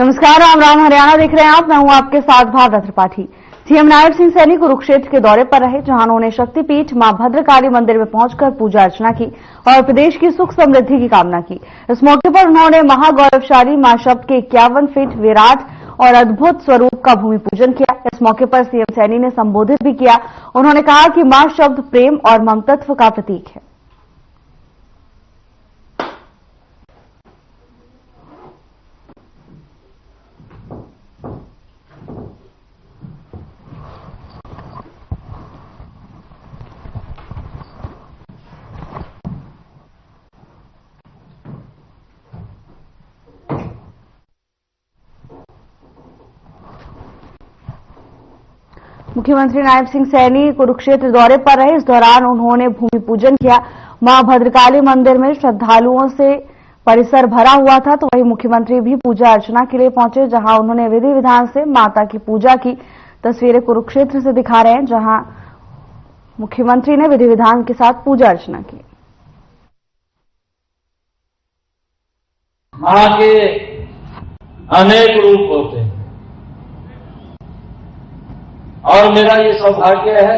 नमस्कार, राम राम हरियाणा देख रहे हैं आप। मैं हूं आपके साथ भारत त्रिपाठी। सीएम नायब सिंह सैनी कुरुक्षेत्र के दौरे पर रहे, जहां उन्होंने शक्तिपीठ मां भद्रकाली मंदिर में पहुंचकर पूजा अर्चना की और प्रदेश की सुख समृद्धि की कामना की। इस मौके पर उन्होंने महागौरवशाली मां शब्द के 51 फीट विराट और अद्भुत स्वरूप का भूमि पूजन किया। इस मौके पर सीएम सैनी ने संबोधित भी किया। उन्होंने कहा कि मां शब्द प्रेम और ममतत्व का प्रतीक है। मुख्यमंत्री नायब सिंह सैनी कुरुक्षेत्र दौरे पर रहे। इस दौरान उन्होंने भूमि पूजन किया। मां भद्रकाली मंदिर में श्रद्धालुओं से परिसर भरा हुआ था, तो वहीं मुख्यमंत्री भी पूजा अर्चना के लिए पहुंचे, जहां उन्होंने विधि विधान से माता की पूजा की। तस्वीरें कुरुक्षेत्र से दिखा रहे हैं, जहां मुख्यमंत्री ने विधि विधान के साथ पूजा अर्चना की। मां के अनेक रूप होते हैं और मेरा ये सौभाग्य है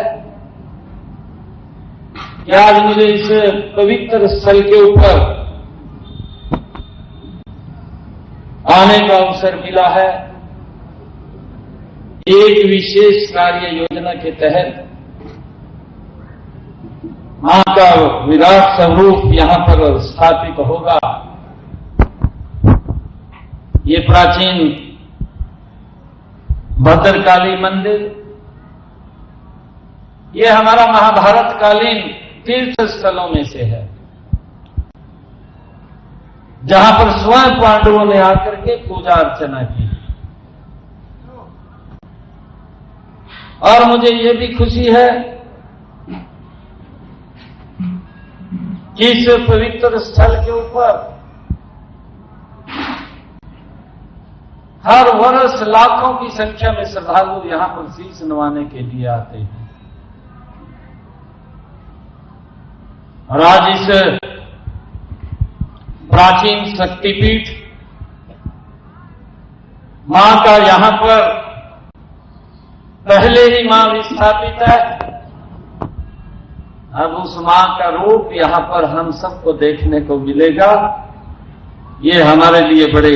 कि आज मुझे इस पवित्र स्थल के ऊपर आने का अवसर मिला है। एक विशेष कार्य योजना के तहत मां का विराट स्वरूप यहां पर स्थापित होगा। ये प्राचीन भद्रकाली मंदिर, ये हमारा महाभारत कालीन तीर्थ स्थलों में से है, जहां पर स्वयं पांडवों ने आकर के पूजा अर्चना की। और मुझे ये भी खुशी है कि इस पवित्र स्थल के ऊपर हर वर्ष लाखों की संख्या में श्रद्धालु यहां पर शीश नवाने के लिए आते हैं। और आज इस प्राचीन शक्तिपीठ मां का यहां पर पहले ही मां विस्थापित है। अब उस मां का रूप यहां पर हम सबको देखने को मिलेगा। ये हमारे लिए बड़े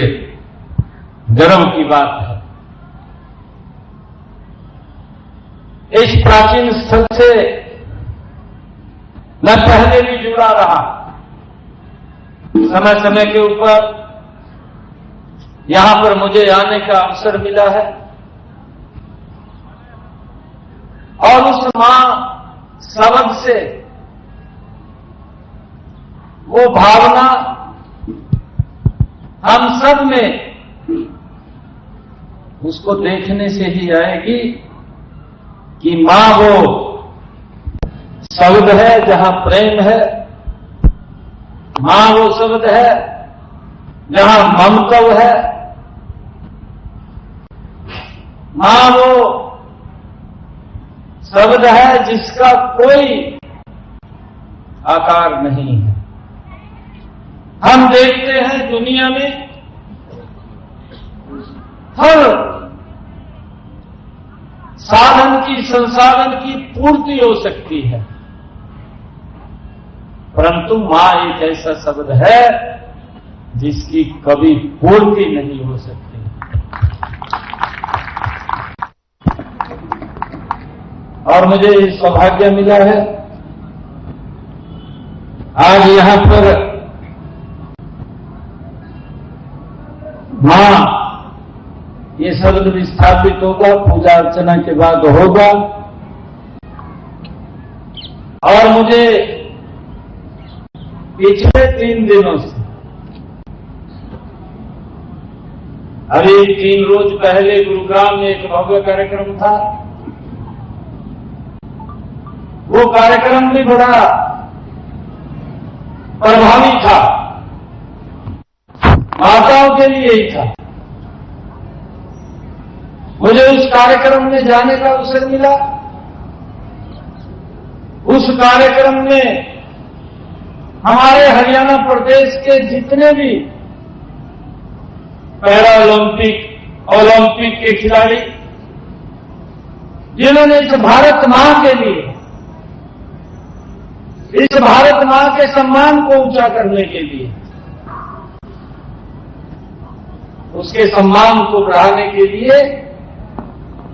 गर्व की बात है। इस प्राचीन स्थल से मैं पहले भी जुड़ा रहा। समय समय के ऊपर यहां पर मुझे आने का अवसर मिला है और उस मां शब्द से वो भावना हम सब में उसको देखने से ही आएगी कि मां वो शब्द है जहां प्रेम है, मां वो शब्द है जहां ममत्व है, मां वो शब्द है जिसका कोई आकार नहीं है। हम देखते हैं दुनिया में हर साधन की, संसाधन की पूर्ति हो सकती है, परंतु मां एक ऐसा शब्द है जिसकी कभी पूर्ति नहीं हो सकती। और मुझे सौभाग्य मिला है आज यहां पर मां ये शब्द विस्थापित होगा, पूजा अर्चना के बाद होगा। और मुझे पिछले 3 दिनों से, अभी 3 रोज पहले गुरुग्राम में एक भव्य कार्यक्रम था। वो कार्यक्रम भी बड़ा प्रभावी था, माताओं के लिए ही था। मुझे उस कार्यक्रम में जाने का अवसर मिला। उस कार्यक्रम में हमारे हरियाणा प्रदेश के जितने भी पैरा ओलंपिक ओलंपिक के खिलाड़ी, जिन्होंने इस भारत मां के लिए, इस भारत मां के सम्मान को ऊंचा करने के लिए, उसके सम्मान को बढ़ाने के लिए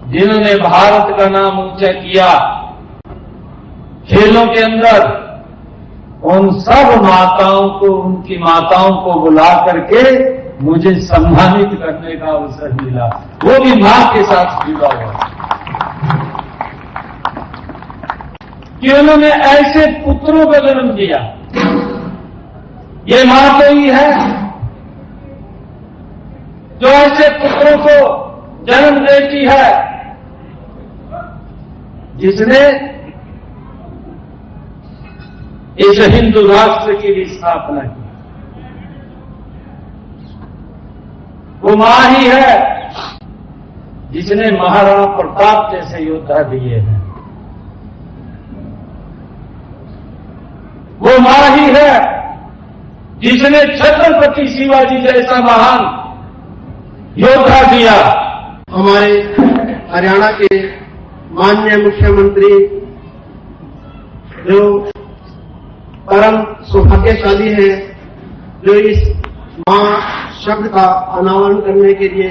जिन्होंने भारत का नाम ऊंचा किया खेलों के अंदर, उन सब माताओं को, उनकी माताओं को बुला करके मुझे सम्मानित करने का अवसर मिला, वो भी मां के साथ जुड़ा हुआ, कि उन्होंने ऐसे पुत्रों को जन्म दिया। ये मां तो ही है जो ऐसे पुत्रों को जन्म देती है जिसने इस हिंदू राष्ट्र की भी स्थापना की। वो मां ही है जिसने महाराणा प्रताप जैसे योद्धा दिए हैं। वो मां ही है जिसने छत्रपति शिवाजी जैसा महान योद्धा दिया। हमारे हरियाणा के माननीय मुख्यमंत्री जो परम सौभाग्यशाली है, जो इस मां शब्द का अनावरण करने के लिए,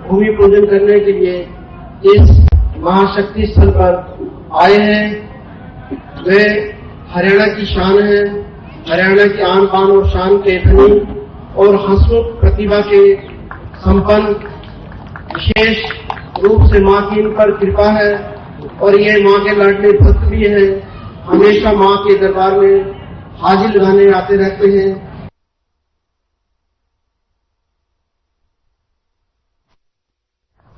भूमि पूजन करने के लिए इस महाशक्ति स्थल पर आए हैं, वे हरियाणा की शान है, हरियाणा की आन बान और शान के धनी और हंसमुख प्रतिभा के संपन्न। विशेष रूप से मां की इन पर कृपा है और ये मां के लाडले भक्त भी हैं, हमेशा मां के दरबार में हाजिर लगाने आते रहते हैं।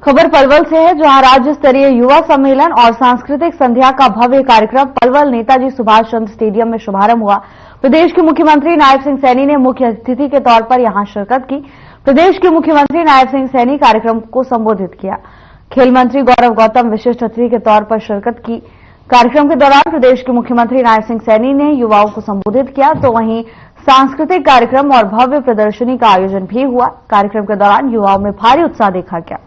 खबर पलवल से है, जहां राज्य स्तरीय युवा सम्मेलन और सांस्कृतिक संध्या का भव्य कार्यक्रम पलवल नेताजी सुभाष चंद्र स्टेडियम में शुभारंभ हुआ। प्रदेश के मुख्यमंत्री नायब सिंह सैनी ने मुख्य अतिथि के तौर पर यहां शिरकत की। प्रदेश के मुख्यमंत्री नायब सिंह सैनी कार्यक्रम को संबोधित किया। खेल मंत्री गौरव गौतम विशिष्ट अतिथि के तौर पर शिरकत की। कार्यक्रम के दौरान प्रदेश के मुख्यमंत्री नायब सिंह सैनी ने युवाओं को संबोधित किया, तो वहीं सांस्कृतिक कार्यक्रम और भव्य प्रदर्शनी का आयोजन भी हुआ। कार्यक्रम के दौरान युवाओं में भारी उत्साह देखा गया।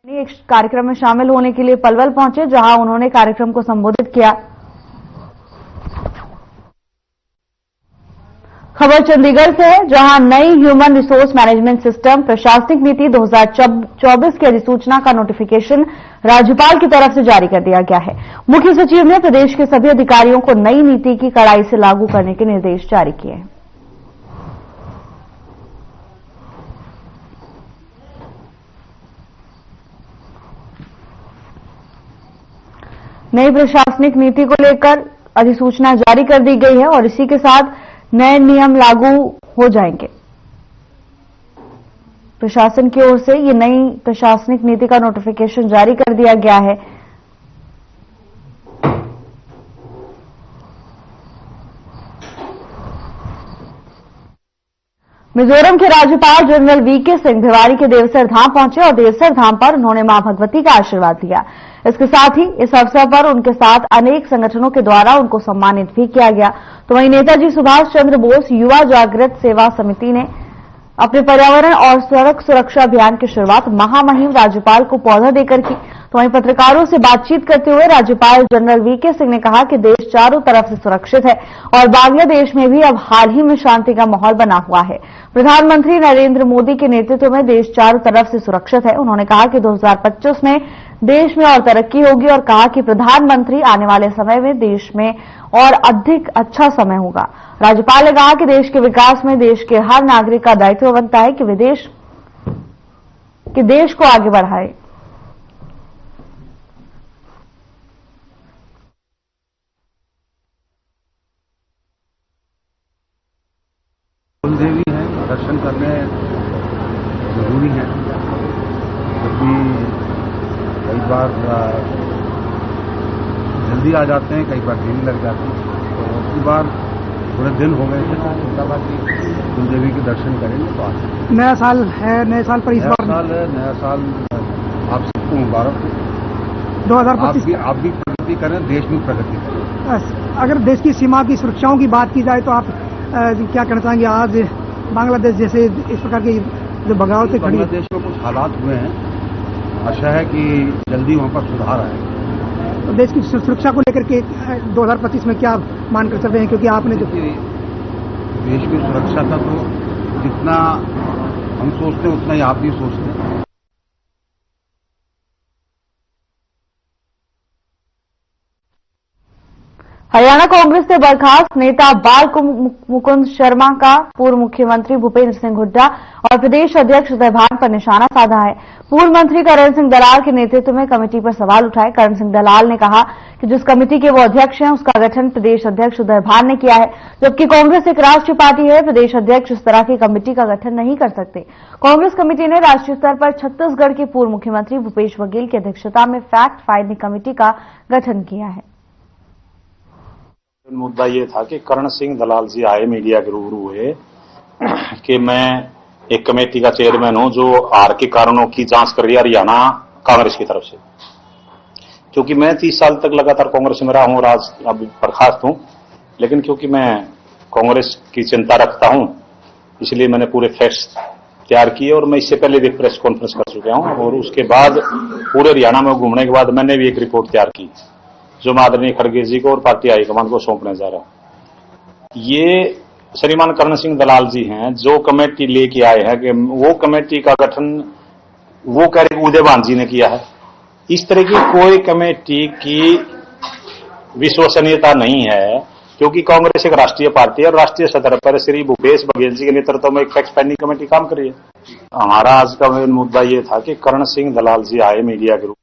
एक कार्यक्रम में शामिल होने के लिए पलवल पहुंचे, जहां उन्होंने कार्यक्रम को संबोधित किया। खबर चंडीगढ़ से है, जहां नई ह्यूमन रिसोर्स मैनेजमेंट सिस्टम प्रशासनिक नीति 2024 की अधिसूचना का नोटिफिकेशन राज्यपाल की तरफ से जारी कर दिया गया है। मुख्य सचिव ने प्रदेश के सभी अधिकारियों को नई नीति की कड़ाई से लागू करने के निर्देश जारी किए हैं। नई प्रशासनिक नीति को लेकर अधिसूचना जारी कर दी गई है और इसी के साथ नए नियम लागू हो जाएंगे। प्रशासन की ओर से ये नई प्रशासनिक नीति का नोटिफिकेशन जारी कर दिया गया है। मिजोरम के राज्यपाल जनरल वीके सिंह भिवाड़ी के देवसर धाम पहुंचे और देवसर धाम पर उन्होंने मां भगवती का आशीर्वाद लिया। इसके साथ ही इस अवसर पर उनके साथ अनेक संगठनों के द्वारा उनको सम्मानित भी किया गया। तो वहीं नेताजी सुभाष चंद्र बोस युवा जागृत सेवा समिति ने अपने पर्यावरण और सड़क सुरक्षा अभियान की शुरुआत महामहिम राज्यपाल को पौधा देकर की। तो वहीं पत्रकारों से बातचीत करते हुए राज्यपाल जनरल वीके सिंह ने कहा कि देश चारों तरफ से सुरक्षित है और बांग्लादेश में भी अब हाल ही में शांति का माहौल बना हुआ है। प्रधानमंत्री नरेंद्र मोदी के नेतृत्व में देश चारों तरफ से सुरक्षित है। उन्होंने कहा कि 2025 में देश में और तरक्की होगी और कहा कि प्रधानमंत्री आने वाले समय में देश में और अधिक अच्छा समय होगा। राज्यपाल ने कहा कि देश के विकास में देश के हर नागरिक का दायित्व बनता है कि देश को आगे बढ़ाए। कुलदेवी हैं, दर्शन करने जरूरी है, क्योंकि कई बार जल्दी आ जाते हैं, कई बार देरी लग जाती है। तो इस बार पूरे दिन हो गए थे, तो सोचा था कि कुलदेवी के दर्शन करेंगे तो आज नया साल है, नए साल पर इस बार नया साल आप सबको मुबारक हो। 2025 आप भी प्रगति करें, देश में प्रगति करें। अगर देश की सीमा की सुरक्षाओं की बात की जाए तो आप क्या कहना चाहेंगे? आज बांग्लादेश जैसे इस प्रकार की जो बगावतें खड़ी बांग्लादेश में कुछ हालात हुए हैं, आशा है कि जल्दी वहाँ पर सुधार आए। तो देश की सुरक्षा को लेकर के 2025 में क्या मान कर चल रहे हैं, क्योंकि आपने जो देश की सुरक्षा का तो जितना हम सोचते हैं उतना ही आप भी सोचते हैं। हरियाणा कांग्रेस से बर्खास्त नेता बाल मुकुंद शर्मा का पूर्व मुख्यमंत्री भूपेंद्र सिंह हुड्डा और प्रदेश अध्यक्ष उदय भान पर निशाना साधा है। पूर्व मंत्री करण सिंह दलाल के नेतृत्व में कमेटी पर सवाल उठाए। करण सिंह दलाल ने कहा कि जिस कमेटी के वो अध्यक्ष हैं उसका गठन प्रदेश अध्यक्ष उदय भान ने किया है, जबकि कांग्रेस एक राष्ट्रीय पार्टी है। प्रदेश अध्यक्ष इस तरह की कमेटी का गठन नहीं कर सकते। कांग्रेस कमेटी ने राष्ट्रीय स्तर पर छत्तीसगढ़ के पूर्व मुख्यमंत्री भूपेश बघेल की अध्यक्षता में फैक्ट फाइंडिंग कमेटी का गठन किया है। मुद्दा ये था कि करण सिंह दलाल जी आए मीडिया के रूबरू हुए कि मैं एक कमेटी का चेयरमैन हूं जो हार के कारणों की जांच कर रही है हरियाणा कांग्रेस की तरफ से। क्योंकि मैं 30 साल तक लगातार कांग्रेस में रहा हूं और आज अब बर्खास्त हूं, लेकिन क्योंकि मैं कांग्रेस की चिंता रखता हूं इसलिए मैंने पूरे फैक्ट्स तैयार किए और मैं इससे पहले भी प्रेस कॉन्फ्रेंस कर चुका हूं और उसके बाद पूरे हरियाणा में घूमने के बाद मैंने भी एक रिपोर्ट तैयार की जो आदरणीय खड़गे जी को और पार्टी हाईकमान को सौंपने जा रहा हूं। ये श्रीमान करण सिंह दलाल जी हैं जो कमेटी लेके आए हैं कि वो कमेटी का गठन वो कह रहे उदय भान जी ने किया है। इस तरह की कोई कमेटी की विश्वसनीयता नहीं है, क्योंकि कांग्रेस एक राष्ट्रीय पार्टी है और राष्ट्रीय सतह पर श्री भूपेश बघेल जी के नेतृत्व में एक फैक्ट फाइंडिंग कमेटी काम कर रही है। हमारा आज का मुद्दा ये था कि करण सिंह दलाल जी आए मीडिया के रूप।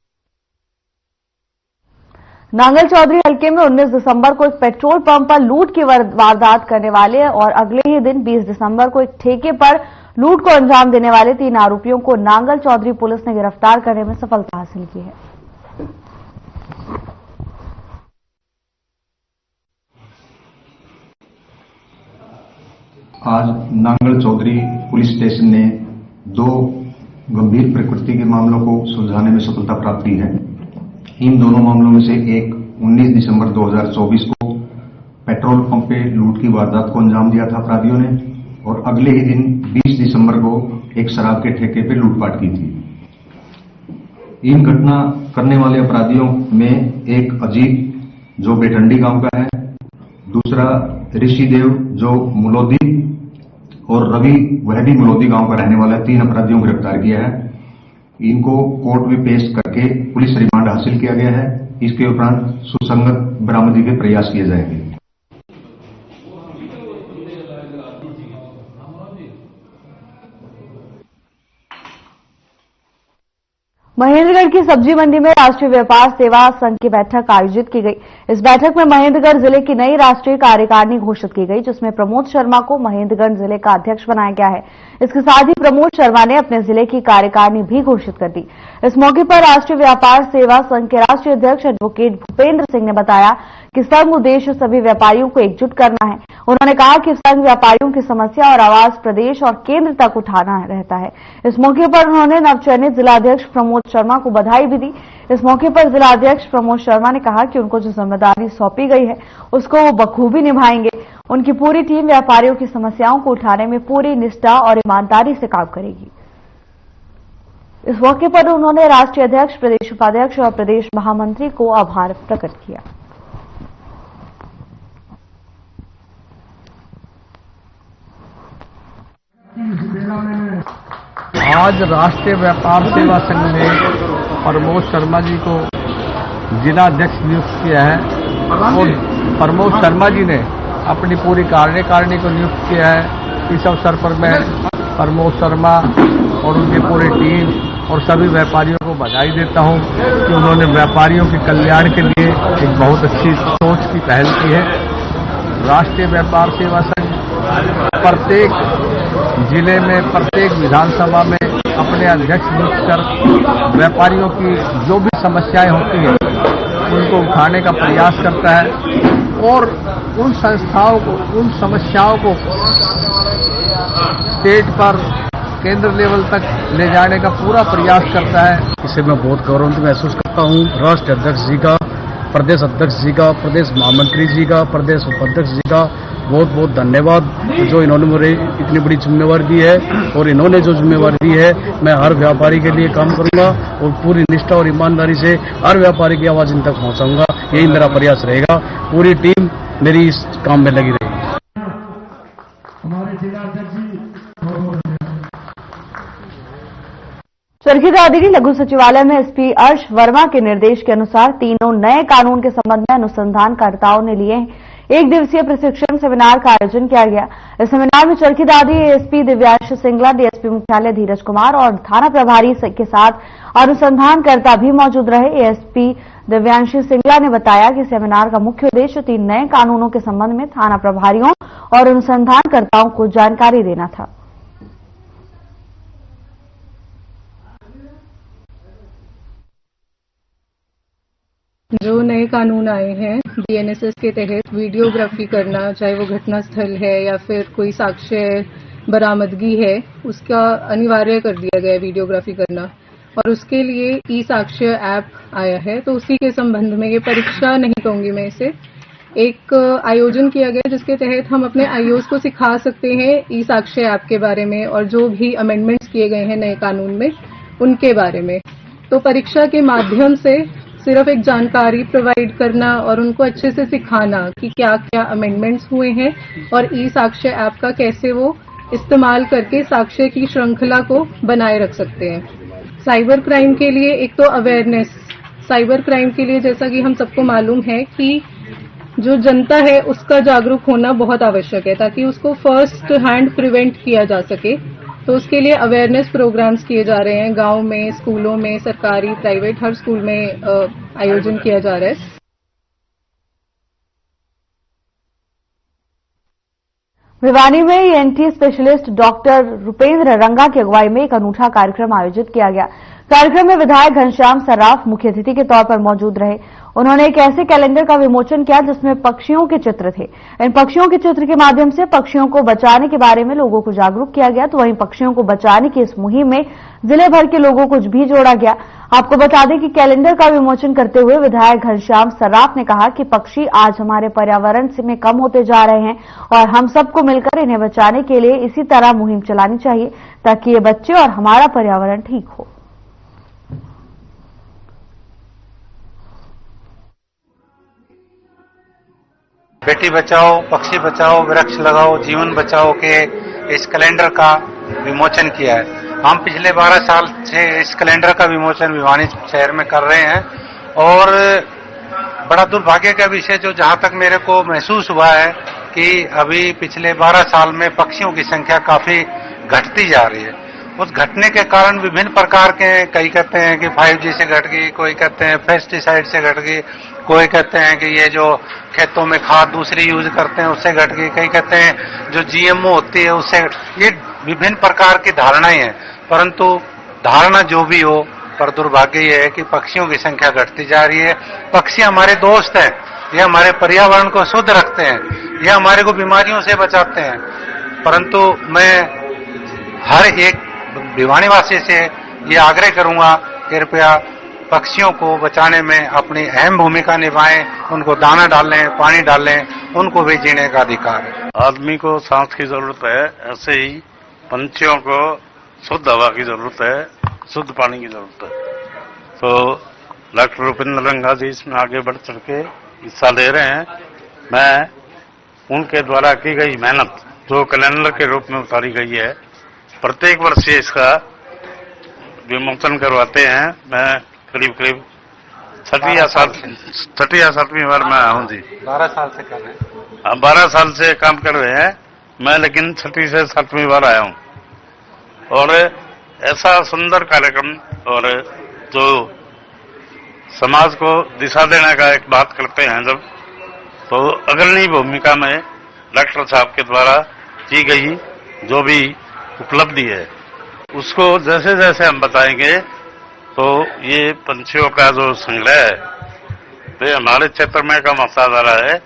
नांगल चौधरी हल्के में 19 दिसंबर को एक पेट्रोल पंप पर लूट की वारदात करने वाले और अगले ही दिन 20 दिसंबर को एक ठेके पर लूट को अंजाम देने वाले 3 आरोपियों को नांगल चौधरी पुलिस ने गिरफ्तार करने में सफलता हासिल की है। आज नांगल चौधरी पुलिस स्टेशन ने 2 गंभीर प्रकृति के मामलों को सुलझाने में सफलता प्राप्त की है। इन दोनों मामलों में से एक 19 दिसंबर 2024 को पेट्रोल पंप पे लूट की वारदात को अंजाम दिया था अपराधियों ने और अगले ही दिन 20 दिसंबर को एक शराब के ठेके पे लूटपाट की थी। इन घटना करने वाले अपराधियों में एक अजीत जो बेटंडी गांव का है, दूसरा ऋषिदेव जो मुलोदी और रवि वह भी मुलोदी गांव का रहने वाला 3 अपराधियों को गिरफ्तार किया है। इनको कोर्ट में पेश करके पुलिस रिमांड हासिल किया गया है। इसके उपरांत सुसंगत बरामदी के प्रयास किए जाएंगे। महेंद्रगढ़ की सब्जी मंडी में राष्ट्रीय व्यापार सेवा संघ की बैठक आयोजित की गई। इस बैठक में महेंद्रगढ़ जिले की नई राष्ट्रीय कार्यकारिणी घोषित की गई, जिसमें प्रमोद शर्मा को महेंद्रगढ़ जिले का अध्यक्ष बनाया गया है। इसके साथ ही प्रमोद शर्मा ने अपने जिले की कार्यकारिणी भी घोषित कर दी। इस मौके पर राष्ट्रीय व्यापार सेवा संघ के राष्ट्रीय अध्यक्ष एडवोकेट भूपेंद्र सिंह ने बताया कि संघ उद्देश्य सभी व्यापारियों को एकजुट करना है। उन्होंने कहा कि संघ व्यापारियों की समस्या और आवाज प्रदेश और केंद्र तक उठाना रहता है। इस मौके पर उन्होंने नवचयनित जिलाध्यक्ष प्रमोद शर्मा को बधाई भी दी। इस मौके पर जिलाध्यक्ष प्रमोद शर्मा ने कहा कि उनको जो जिम्मेदारी सौंपी गई है उसको वो बखूबी निभाएंगे। उनकी पूरी टीम व्यापारियों की समस्याओं को उठाने में पूरी निष्ठा और ईमानदारी से काम करेगी। इस मौके पर उन्होंने राष्ट्रीय अध्यक्ष, प्रदेश उपाध्यक्ष और प्रदेश महामंत्री को आभार प्रकट किया। आज राष्ट्रीय व्यापार सेवा संघ ने प्रमोद शर्मा जी को जिलाध्यक्ष नियुक्त किया है और प्रमोद शर्मा जी ने अपनी पूरी कार्यकारिणी को नियुक्त किया है। इस अवसर पर मैं प्रमोद शर्मा और उनकी पूरी टीम और सभी व्यापारियों को बधाई देता हूं कि उन्होंने व्यापारियों के कल्याण के लिए एक बहुत अच्छी सोच की पहल की है। राष्ट्रीय व्यापार सेवा संघ प्रत्येक जिले में, प्रत्येक विधानसभा में अपने अध्यक्ष नियुक्त कर व्यापारियों की जो भी समस्याएं होती हैं उनको उठाने का प्रयास करता है और उन संस्थाओं को, उन समस्याओं को स्टेट पर, केंद्र लेवल तक ले जाने का पूरा प्रयास करता है। इसे मैं बहुत गौरवान्वित महसूस करता हूँ राष्ट्रीय अध्यक्ष जी का प्रदेश अध्यक्ष जी का, प्रदेश महामंत्री जी का, प्रदेश उपाध्यक्ष जी का बहुत बहुत धन्यवाद, जो इन्होंने मुझे इतनी बड़ी जिम्मेवारी दी है। और इन्होंने जो जिम्मेवारी दी है, मैं हर व्यापारी के लिए काम करूंगा और पूरी निष्ठा और ईमानदारी से हर व्यापारी की आवाज इन तक पहुंचाऊंगा। यही मेरा प्रयास रहेगा। पूरी टीम मेरी इस काम में लगी रहेगी। चरखी दादरी लघु सचिवालय में एसपी अर्श वर्मा के निर्देश के अनुसार तीनों नए कानून के संबंध में अनुसंधानकर्ताओं ने लिए एक दिवसीय प्रशिक्षण सेमिनार का आयोजन किया गया। इस सेमिनार में चरखी दादरी एएसपी दिव्यांश सिंगला, डीएसपी मुख्यालय धीरज कुमार और थाना प्रभारी के साथ अनुसंधानकर्ता भी मौजूद रहे। एएसपी दिव्यांश सिंगला ने बताया कि सेमिनार का मुख्य उद्देश्य 3 नए कानूनों के संबंध में थाना प्रभारियों और अनुसंधानकर्ताओं को जानकारी देना था। जो नए कानून आए हैं बीएनएसएस के तहत वीडियोग्राफी करना, चाहे वो घटनास्थल है या फिर कोई साक्ष्य बरामदगी है, उसका अनिवार्य कर दिया गया है वीडियोग्राफी करना। और उसके लिए ई साक्ष्य ऐप आया है, तो उसी के संबंध में, ये परीक्षा नहीं कहूंगी मैं इसे, एक आयोजन किया गया जिसके तहत हम अपने आईओज को सिखा सकते हैं ई साक्ष्य ऐप के बारे में और जो भी अमेंडमेंट्स किए गए हैं नए कानून में उनके बारे में। तो परीक्षा के माध्यम से सिर्फ एक जानकारी प्रोवाइड करना और उनको अच्छे से सिखाना कि क्या क्या अमेंडमेंट्स हुए हैं और ई साक्ष्य ऐप का कैसे वो इस्तेमाल करके साक्ष्य की श्रृंखला को बनाए रख सकते हैं। साइबर क्राइम के लिए एक तो अवेयरनेस, साइबर क्राइम के लिए जैसा कि हम सबको मालूम है कि जो जनता है उसका जागरूक होना बहुत आवश्यक है ताकि उसको फर्स्ट हैंड प्रिवेंट किया जा सके। तो उसके लिए अवेयरनेस प्रोग्राम्स किए जा रहे हैं, गांव में, स्कूलों में, सरकारी, प्राइवेट, हर स्कूल में आयोजन किया जा रहा है। भिवानी में ईएनटी स्पेशलिस्ट डॉक्टर रुपेंद्र रंगा की अगुवाई में एक अनूठा कार्यक्रम आयोजित किया गया। कार्यक्रम में विधायक घनश्याम सर्राफ मुख्य अतिथि के तौर पर मौजूद रहे। उन्होंने एक ऐसे कैलेंडर का विमोचन किया जिसमें पक्षियों के चित्र थे। इन पक्षियों के चित्र के माध्यम से पक्षियों को बचाने के बारे में लोगों को जागरूक किया गया। तो वहीं पक्षियों को बचाने की इस मुहिम में जिले भर के लोगों को भी जोड़ा गया। आपको बता दें कि कैलेंडर का विमोचन करते हुए विधायक घनश्याम सर्राफ ने कहा कि पक्षी आज हमारे पर्यावरण में कम होते जा रहे हैं और हम सबको मिलकर इन्हें बचाने के लिए इसी तरह मुहिम चलानी चाहिए ताकि ये बच्चे और हमारा पर्यावरण ठीक हो। बेटी बचाओ, पक्षी बचाओ, वृक्ष लगाओ, जीवन बचाओ के इस कैलेंडर का विमोचन किया है। हम पिछले 12 साल से इस कैलेंडर का विमोचन भिवानी शहर में कर रहे हैं और बड़ा दुर्भाग्य का विषय जो जहां तक मेरे को महसूस हुआ है कि अभी पिछले 12 साल में पक्षियों की संख्या काफी घटती जा रही है। उस घटने के कारण विभिन्न प्रकार के, कई कहते हैं कि 5G से घट गई, कोई कहते हैं पेस्टिसाइड से घट गई, कोई कहते हैं कि ये जो खेतों में खाद दूसरी यूज करते हैं उससे घट गई, कई कहते हैं जो जीएमओ होती है उससे। ये विभिन्न प्रकार की धारणाएं हैं, परंतु धारणा जो भी हो, पर दुर्भाग्य ये है कि पक्षियों की संख्या घटती जा रही है। पक्षी हमारे दोस्त हैं, ये हमारे पर्यावरण को शुद्ध रखते हैं, ये हमारे को बीमारियों से बचाते हैं। परंतु मैं हर एक भिवानी वासी से ये आग्रह करूंगा कि कृपया पक्षियों को बचाने में अपनी अहम भूमिका निभाएं, उनको दाना डालें, पानी डालें, उनको भी जीने का अधिकार है। आदमी को सांस की जरूरत है, ऐसे ही पंछियों को शुद्ध हवा की जरूरत है, शुद्ध पानी की जरूरत है। तो डॉक्टर रुपेंद्र रंगा जी इसमें आगे बढ़ चढ़ के हिस्सा ले रहे हैं। मैं उनके द्वारा की गई मेहनत जो कैलेंडर के रूप में उतारी गई है, प्रत्येक वर्ष इसका विमोचन करवाते हैं। मैं करीब 6 या 7वीं बार मैं आऊँ जी। 12 साल से कर रहे हैं। 12 साल से काम कर रहे हैं मैं, लेकिन 6वीं से 7वीं बार आया हूँ। और ऐसा सुंदर कार्यक्रम और जो समाज को दिशा देने का एक बात करते हैं जब, तो अग्रणी भूमिका में डॉक्टर साहब के द्वारा की गई जो भी उपलब्धि है उसको जैसे जैसे हम बताएंगे तो ये पंछियों का जो संग्रह है वे हमारे क्षेत्र में कम होता जा रहा है।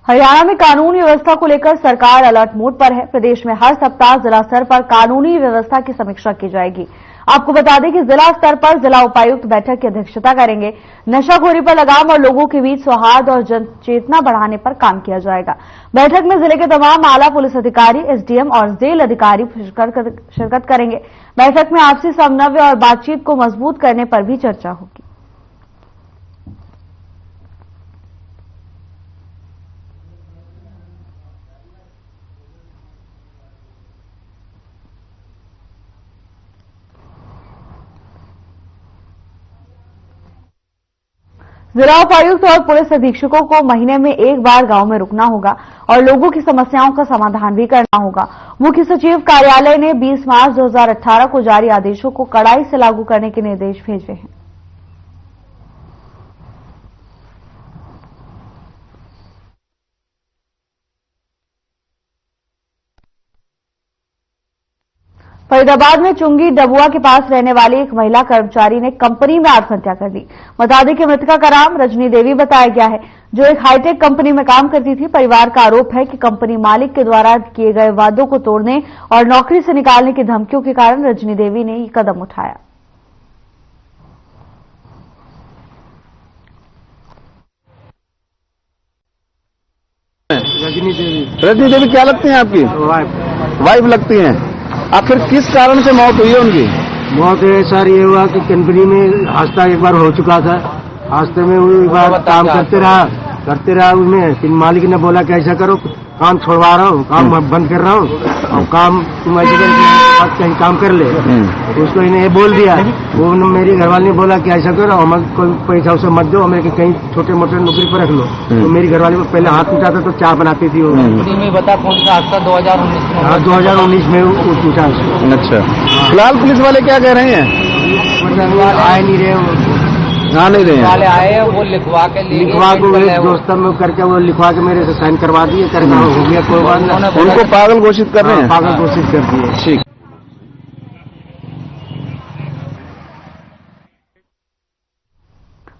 हरियाणा में कानूनी व्यवस्था को लेकर सरकार अलर्ट मोड पर है। प्रदेश में हर सप्ताह जिला स्तर पर कानूनी व्यवस्था की समीक्षा की जाएगी। आपको बता दें कि जिला स्तर पर जिला उपायुक्त बैठक की अध्यक्षता करेंगे। नशाखोरी पर लगाम और लोगों के बीच सौहार्द और जन चेतना बढ़ाने पर काम किया जाएगा। बैठक में जिले के तमाम आला पुलिस अधिकारी, एसडीएम और जेल अधिकारी शिरकत करेंगे। बैठक में आपसी समन्वय और बातचीत को मजबूत करने पर भी चर्चा होगी। जिला उपायुक्त और पुलिस अधीक्षकों को महीने में एक बार गांव में रुकना होगा और लोगों की समस्याओं का समाधान भी करना होगा। मुख्य सचिव कार्यालय ने 20 मार्च 2018 को जारी आदेशों को कड़ाई से लागू करने के निर्देश भेजे हैं। फरीदाबाद में चुंगी डबुआ के पास रहने वाली एक महिला कर्मचारी ने कंपनी में आत्महत्या कर दी। बता दें कि मृतका का नाम रजनी देवी बताया गया है, जो एक हाईटेक कंपनी में काम करती थी। परिवार का आरोप है कि कंपनी मालिक के द्वारा किए गए वादों को तोड़ने और नौकरी से निकालने की धमकियों के कारण रजनी देवी ने ये कदम उठाया। रजनी देवी क्या लगती हैं आपकी? वाइफ लगती हैं। आखिर किस कारण से मौत हुई है उनकी? मौत सर ये हुआ कि कंपनी में हादसा एक बार हो चुका था। हादसे में वो एक बार काम करते रहा उसमें। फिर मालिक ने बोला कि ऐसा करो, काम छोड़वा रहा हूँ, काम बंद कर रहा हूँ और काम तुम ऐसे करके कहीं काम कर ले। उसको इन्हें ये बोल दिया। वो मेरी घरवाली ने बोला कि ऐसा करो, हमें कोई पैसा उसे मत दो, हमें कहीं छोटे मोटे नौकरी पर रख लो। तो मेरी घरवाली को पहले हाथ टूटा था तो चाय बनाती थी वो। बता कौन सा हादसा 2019 में? हाँ 2019 में वो टूटा। अच्छा, फिलहाल पुलिस वाले क्या कह रहे हैं? आए नहीं रहे वो, नहीं रहे वाले आए वो लिखवा के दोस्तों में करके वो लिखवा के मेरे से साइन करवा दिए। करना हो गया कोई बात नहीं। उनको पागल घोषित कर रहे हैं? पागल घोषित कर दिए। ठीक।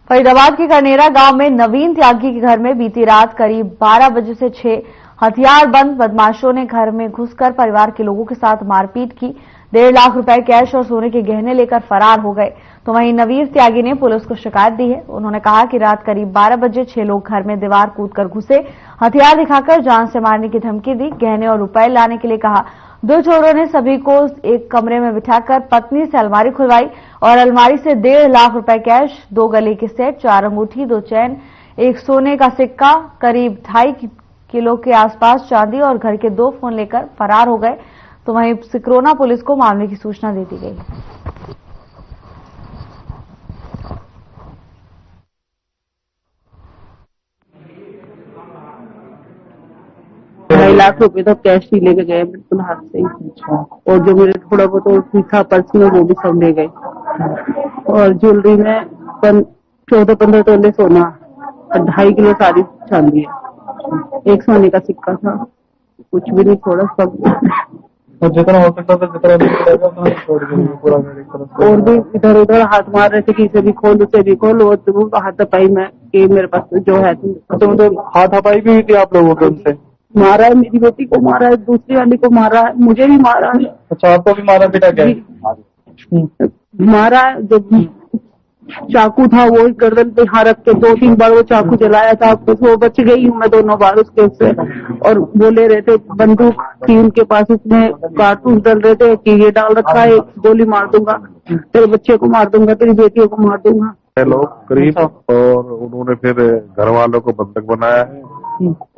फरीदाबाद के करनेरा गांव में नवीन त्यागी के घर में बीती रात करीब 12 बजे से 6 हथियारबंद बदमाशों ने घर में घुसकर परिवार के लोगों के साथ मारपीट की। 1.5 लाख रुपए कैश और सोने के गहने लेकर फरार हो गए। तो वहीं नवीन त्यागी ने पुलिस को शिकायत दी है। उन्होंने कहा कि रात करीब 12 बजे 6 लोग घर में दीवार कूदकर घुसे, हथियार दिखाकर जान से मारने की धमकी दी, गहने और रुपए लाने के लिए कहा। 2 चोरों ने सभी को एक कमरे में बिठाकर पत्नी से अलमारी खुलवाई और अलमारी से 1.5 लाख रुपए कैश, 2 गले के सेट, 4 अंगूठी, 2 चैन, 1 सोने का सिक्का, करीब 2.5 किलो के आसपास चांदी और घर के 2 फोन लेकर फरार हो गए। तो वहीं सिकरोना पुलिस को मामले की सूचना दे दी गई है। 2.5 लाख रुपए तो कैश ही लेके गए बिल्कुल हाथ से ही। और जो मेरे थोड़ा बहुत था पर्स में वो भी सब ले गए। और ज्वेलरी में 14-15 तोले सोना और 2.5 किलो सारी चांदी है। 1 सोने का सिक्का था, कुछ भी नहीं छोड़ा, सब। और जितना हो सकता था जितना भी छोड़ के पूरा मेरी तरफ। और भी इधर उधर हाथ मार रहे थे कि इसे भी खोल उसे भी खोल। और तो हाथ हपाई में कि मेरे पास जो है। तो मतलब हाथ हपाई भी हुई थी आप लोगों को उनसे? मारा है, मेरी बेटी को मारा है, दूसरी वाली को मारा है, मुझे भी मारा है। अच्छा, आपको भी मारा बेटा? क्या मारा है? जो चाकू था वो गर्दन पे यहाँ रख के 2-3 बार वो चाकू जलाया था। वो बच गई हूँ मैं दोनों बार उसके उससे। और वो ले रहे थे बंदूक थी उनके पास, उसमें कारतूस डल रहे थे कि ये डाल रखा है, गोली मार दूंगा, तेरे बच्चे को मार दूंगा, तेरी बेटियों को मार दूंगा। लोग करीब, और उन्होंने फिर घर वालों को बंधक बनाया है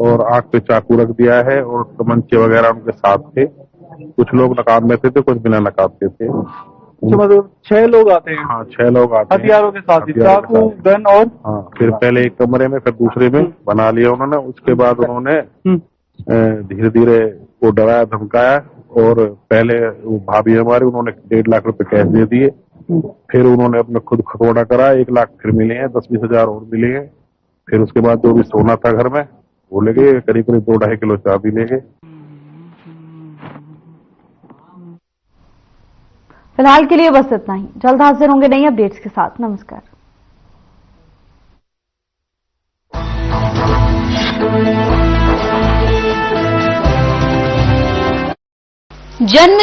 और आंख पे चाकू रख दिया है और तमंचे वगैरह उनके साथ थे। कुछ लोग नकाब में थे कुछ बिना नकाब के थे। मतलब 6 लोग आते हैं? हाँ 6 लोग आते हैं हथियारों के साथ, चाकू, गन और हाँ। फिर पहले एक कमरे में फिर दूसरे में बना लिया उन्होंने। उसके बाद उन्होंने धीरे धीरे वो डराया धमकाया। और पहले वो भाभी हमारी, उन्होंने 1.5 लाख रुपए कैश दे दिए। फिर उन्होंने अपने खुद खतौड़ा करा, 1 लाख फिर मिले हैं, 10-20 हजार और मिले हैं। फिर उसके बाद जो भी सोना था घर में वो ले गए, करीब 2-2.5 किलो चांदी ले गए। फिलहाल के लिए बस इतना ही। जल्द हाजिर होंगे नई अपडेट्स के साथ। नमस्कार। जन्म